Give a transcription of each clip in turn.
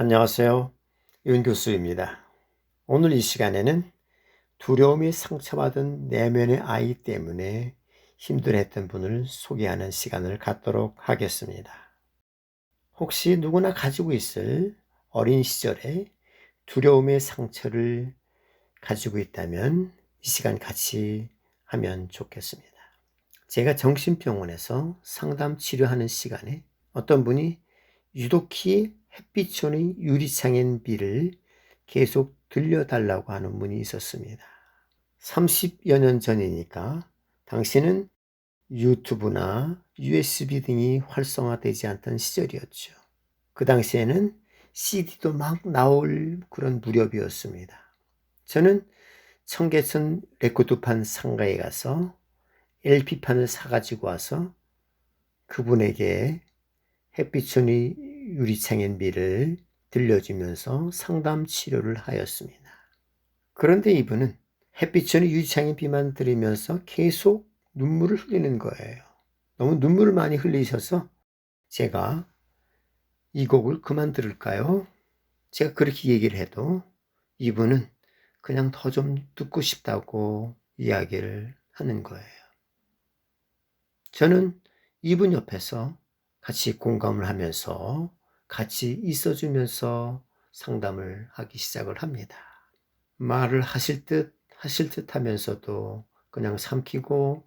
안녕하세요. 윤 교수입니다. 오늘 이 시간에는 두려움에 상처받은 내면의 아이 때문에 힘들어했던 분을 소개하는 시간을 갖도록 하겠습니다. 혹시 누구나 가지고 있을 어린 시절에 두려움의 상처를 가지고 있다면 이 시간 같이 하면 좋겠습니다. 제가 정신병원에서 상담 치료하는 시간에 어떤 분이 유독히 햇빛촌의 유리창엔 비를 계속 들려달라고 하는 분이 있었습니다. 30여 년 전이니까 당시는 유튜브나 USB 등이 활성화되지 않던 시절이었죠. 그 당시에는 CD도 막 나올 그런 무렵이었습니다. 저는 청계천 레코드판 상가에 가서 LP판을 사가지고 와서 그분에게 햇빛촌이 유리창엔 비를 들려주면서 상담 치료를 하였습니다. 그런데 이분은 햇빛촌이 유리창엔 비만 들으면서 계속 눈물을 흘리는 거예요. 너무 눈물을 많이 흘리셔서 제가 이 곡을 그만 들을까요? 제가 그렇게 얘기를 해도 이분은 그냥 더 좀 듣고 싶다고 이야기를 하는 거예요. 저는 이분 옆에서 같이 공감을 하면서 같이 있어주면서 상담을 하기 시작을 합니다. 말을 하실 듯 하면서도 그냥 삼키고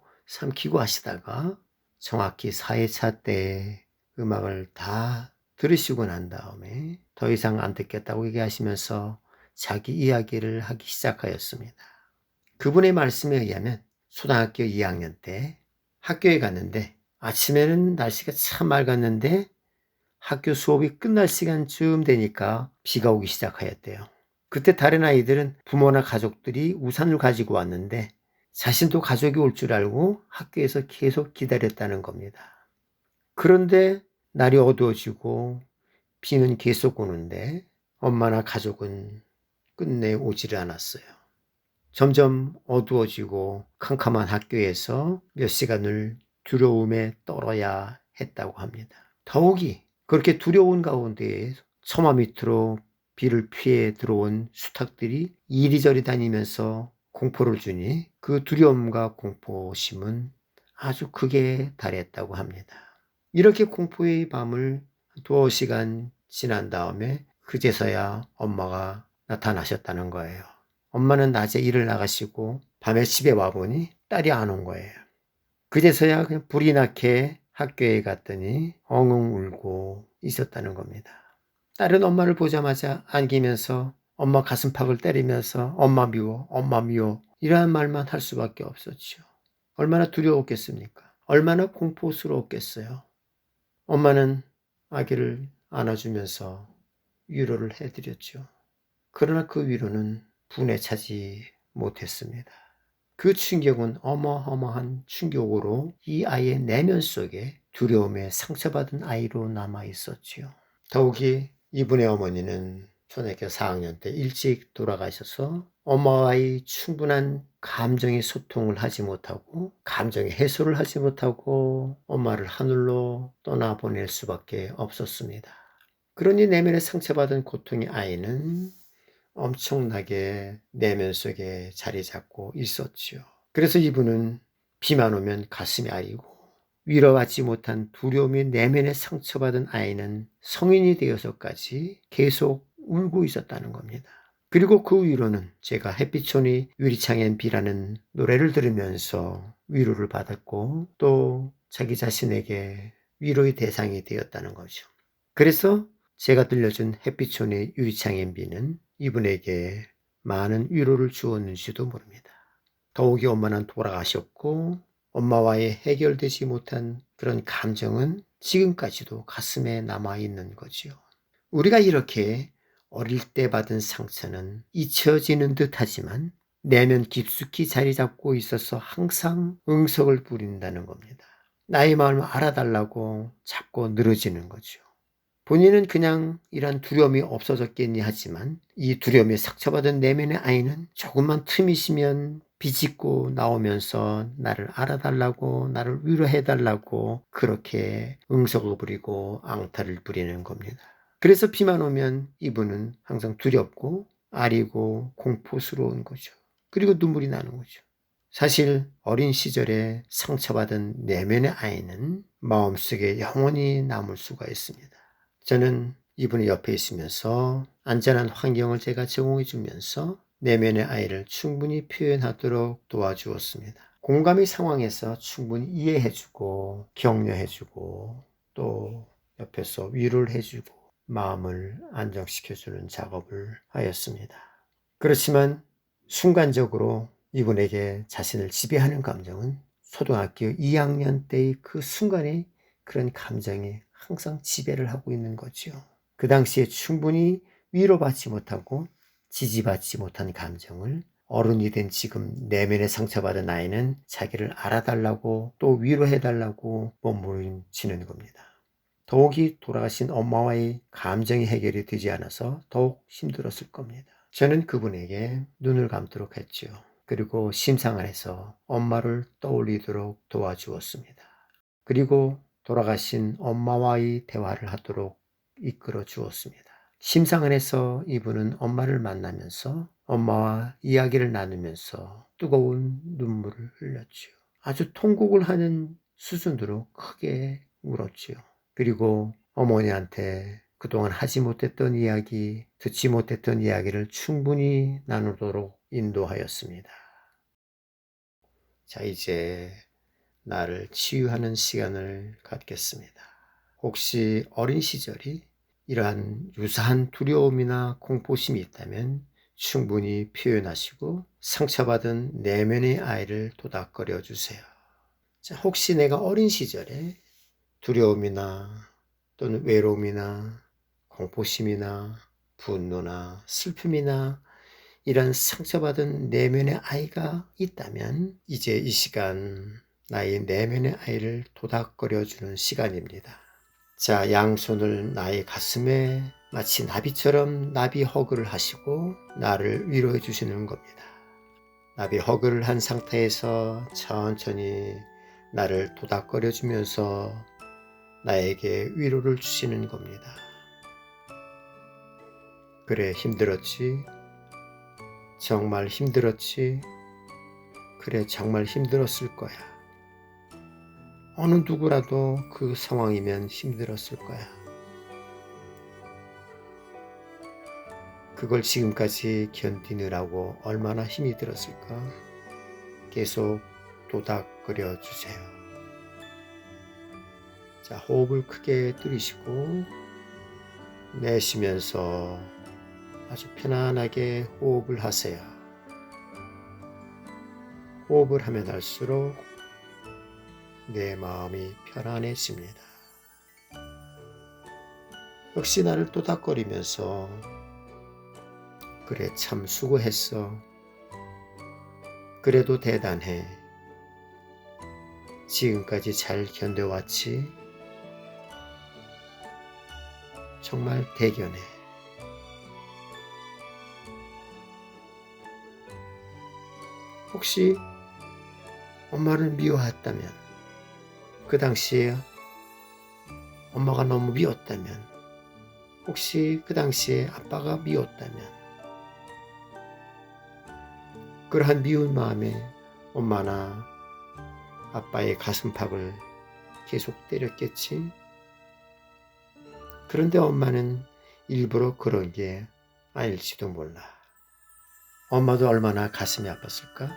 하시다가 정확히 4회차 때 음악을 다 들으시고 난 다음에 더 이상 안 듣겠다고 얘기하시면서 자기 이야기를 하기 시작하였습니다. 그분의 말씀에 의하면 초등학교 2학년 때 학교에 갔는데 아침에는 날씨가 참 맑았는데 학교 수업이 끝날 시간쯤 되니까 비가 오기 시작하였대요. 그때 다른 아이들은 부모나 가족들이 우산을 가지고 왔는데 자신도 가족이 올 줄 알고 학교에서 계속 기다렸다는 겁니다. 그런데 날이 어두워지고 비는 계속 오는데 엄마나 가족은 끝내 오지를 않았어요. 점점 어두워지고 캄캄한 학교에서 몇 시간을 두려움에 떨어야 했다고 합니다. 더욱이 그렇게 두려운 가운데 처마 밑으로 비를 피해 들어온 수탉들이 이리저리 다니면서 공포를 주니 그 두려움과 공포심은 아주 크게 달했다고 합니다. 이렇게 공포의 밤을 두어 시간 지난 다음에 그제서야 엄마가 나타나셨다는 거예요. 엄마는 낮에 일을 나가시고 밤에 집에 와보니 딸이 안 온 거예요. 그제서야 그냥 불이 나게 학교에 갔더니 엉엉 울고 있었다는 겁니다. 딸은 엄마를 보자마자 안기면서 엄마 가슴팍을 때리면서 엄마 미워, 엄마 미워 이러한 말만 할 수밖에 없었죠. 얼마나 두려웠겠습니까? 얼마나 공포스러웠겠어요. 엄마는 아기를 안아주면서 위로를 해드렸죠. 그러나 그 위로는 분에 차지 못했습니다. 그 충격은 어마어마한 충격으로 이 아이의 내면 속에 두려움에 상처받은 아이로 남아 있었지요. 더욱이 이분의 어머니는 초등학교 4학년 때 일찍 돌아가셔서 엄마와의 충분한 감정의 소통을 하지 못하고 감정의 해소를 하지 못하고 엄마를 하늘로 떠나보낼 수밖에 없었습니다. 그러니 내면에 상처받은 고통의 아이는 엄청나게 내면 속에 자리 잡고 있었지요. 그래서 이분은 비만 오면 가슴이 아리고 위로받지 못한 두려움이 내면에 상처받은 아이는 성인이 되어서까지 계속 울고 있었다는 겁니다. 그리고 그 위로는 제가 햇빛촌이 유리창엔 비라는 노래를 들으면서 위로를 받았고 또 자기 자신에게 위로의 대상이 되었다는 거죠. 그래서 제가 들려준 햇빛촌의 유리창엔 비는 이분에게 많은 위로를 주었는지도 모릅니다. 더욱이 엄마는 돌아가셨고 엄마와의 해결되지 못한 그런 감정은 지금까지도 가슴에 남아있는 거지요. 우리가 이렇게 어릴 때 받은 상처는 잊혀지는 듯 하지만 내면 깊숙이 자리 잡고 있어서 항상 응석을 부린다는 겁니다. 나의 마음을 알아달라고 자꾸 늘어지는 거죠. 본인은 그냥 이런 두려움이 없어졌겠니 하지만 이 두려움에 상처받은 내면의 아이는 조금만 틈이 있으면 비집고 나오면서 나를 알아달라고 나를 위로해달라고 그렇게 응석을 부리고 앙탈을 부리는 겁니다. 그래서 비만 오면 이분은 항상 두렵고 아리고 공포스러운 거죠. 그리고 눈물이 나는 거죠. 사실 어린 시절에 상처받은 내면의 아이는 마음속에 영원히 남을 수가 있습니다. 저는 이분의 옆에 있으면서 안전한 환경을 제가 제공해 주면서 내면의 아이를 충분히 표현하도록 도와주었습니다. 공감의 상황에서 충분히 이해해 주고 격려해 주고 또 옆에서 위로를 해 주고 마음을 안정시켜 주는 작업을 하였습니다. 그렇지만 순간적으로 이분에게 자신을 지배하는 감정은 초등학교 2학년 때의 그 순간에 그런 감정이 항상 지배를 하고 있는 거죠. 그 당시에 충분히 위로받지 못하고 지지받지 못한 감정을 어른이 된 지금 내면에 상처받은 아이는 자기를 알아달라고 또 위로해달라고 몸부림치는 겁니다. 더욱이 돌아가신 엄마와의 감정이 해결이 되지 않아서 더욱 힘들었을 겁니다. 저는 그분에게 눈을 감도록 했죠. 그리고 심상 안에서 엄마를 떠올리도록 도와주었습니다. 그리고 돌아가신 엄마와의 대화를 하도록 이끌어 주었습니다. 심상 안에서 이분은 엄마를 만나면서 엄마와 이야기를 나누면서 뜨거운 눈물을 흘렸죠. 아주 통곡을 하는 수준으로 크게 울었지요. 그리고 어머니한테 그동안 하지 못했던 이야기, 듣지 못했던 이야기를 충분히 나누도록 인도하였습니다. 자, 이제 나를 치유하는 시간을 갖겠습니다. 혹시 어린 시절이 이러한 유사한 두려움이나 공포심이 있다면 충분히 표현하시고 상처받은 내면의 아이를 도닥거려 주세요. 자, 혹시 내가 어린 시절에 두려움이나 또는 외로움이나 공포심이나 분노나 슬픔이나 이런 상처받은 내면의 아이가 있다면 이제 이 시간 나의 내면의 아이를 도닥거려주는 시간입니다. 자, 양손을 나의 가슴에 마치 나비처럼 나비 허그를 하시고 나를 위로해 주시는 겁니다. 나비 허그를 한 상태에서 천천히 나를 도닥거려 주면서 나에게 위로를 주시는 겁니다. 그래, 힘들었지? 정말 힘들었지? 그래, 정말 힘들었을 거야. 어느 누구라도 그 상황이면 힘들었을 거야. 그걸 지금까지 견디느라고 얼마나 힘이 들었을까? 계속 도닥거려 주세요. 자, 호흡을 크게 들이쉬고 내쉬면서 아주 편안하게 호흡을 하세요. 호흡을 하면 할수록 내 마음이 편안해집니다. 역시 나를 도닥거리면서 그래, 참 수고했어. 그래도 대단해. 지금까지 잘 견뎌왔지? 정말 대견해. 혹시 엄마를 미워했다면, 그 당시에 엄마가 너무 미웠다면, 혹시 그 당시에 아빠가 미웠다면, 그러한 미운 마음에 엄마나 아빠의 가슴팍을 계속 때렸겠지? 그런데 엄마는 일부러 그런 게 아닐지도 몰라. 엄마도 얼마나 가슴이 아팠을까?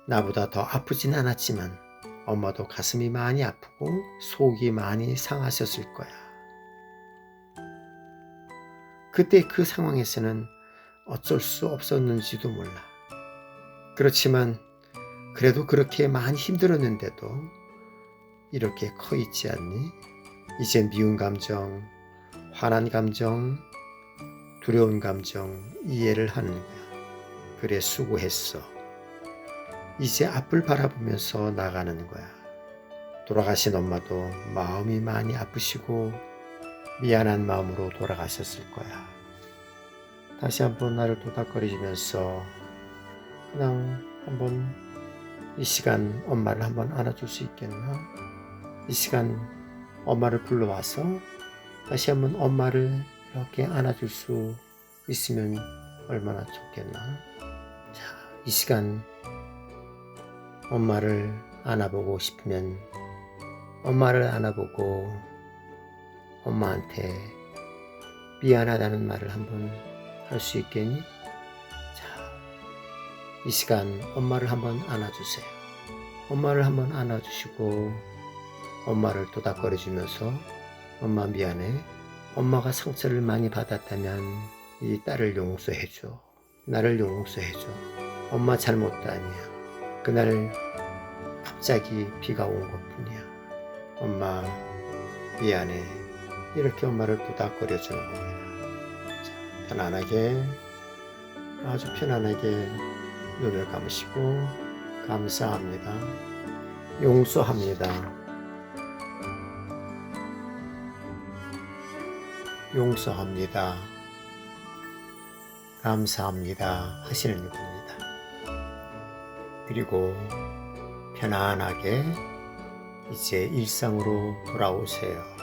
나보다 더 아프진 않았지만 엄마도 가슴이 많이 아프고 속이 많이 상하셨을 거야. 그때 그 상황에서는 어쩔 수 없었는지도 몰라. 그렇지만 그래도 그렇게 많이 힘들었는데도 이렇게 커 있지 않니? 이젠 미운 감정, 화난 감정, 두려운 감정 이해를 하는 거야. 그래, 수고했어. 이제 앞을 바라보면서 나가는 거야. 돌아가신 엄마도 마음이 많이 아프시고 미안한 마음으로 돌아가셨을 거야. 다시 한번 나를 도닥거리면서 그냥 한번 이 시간 엄마를 한번 안아줄 수 있겠나? 이 시간 엄마를 불러와서 다시 한번 엄마를 이렇게 안아줄 수 있으면 얼마나 좋겠나. 자, 이 시간 엄마를 안아보고 싶으면 엄마를 안아보고 엄마한테 미안하다는 말을 한번 할 수 있겠니? 자, 이 시간 엄마를 한번 안아주세요. 엄마를 한번 안아주시고 엄마를 토닥거려주면서 엄마 미안해. 엄마가 상처를 많이 받았다면 이 딸을 용서해줘. 나를 용서해줘. 엄마 잘못도 아니야. 그날 갑자기 비가 온 것뿐이야. 엄마 미안해. 이렇게 엄마를 토닥거려 주는 겁니다. 자, 편안하게, 아주 편안하게 눈을 감으시고 감사합니다. 용서합니다. 용서합니다. 감사합니다. 하시는 겁니다. 그리고 편안하게 이제 일상으로 돌아오세요.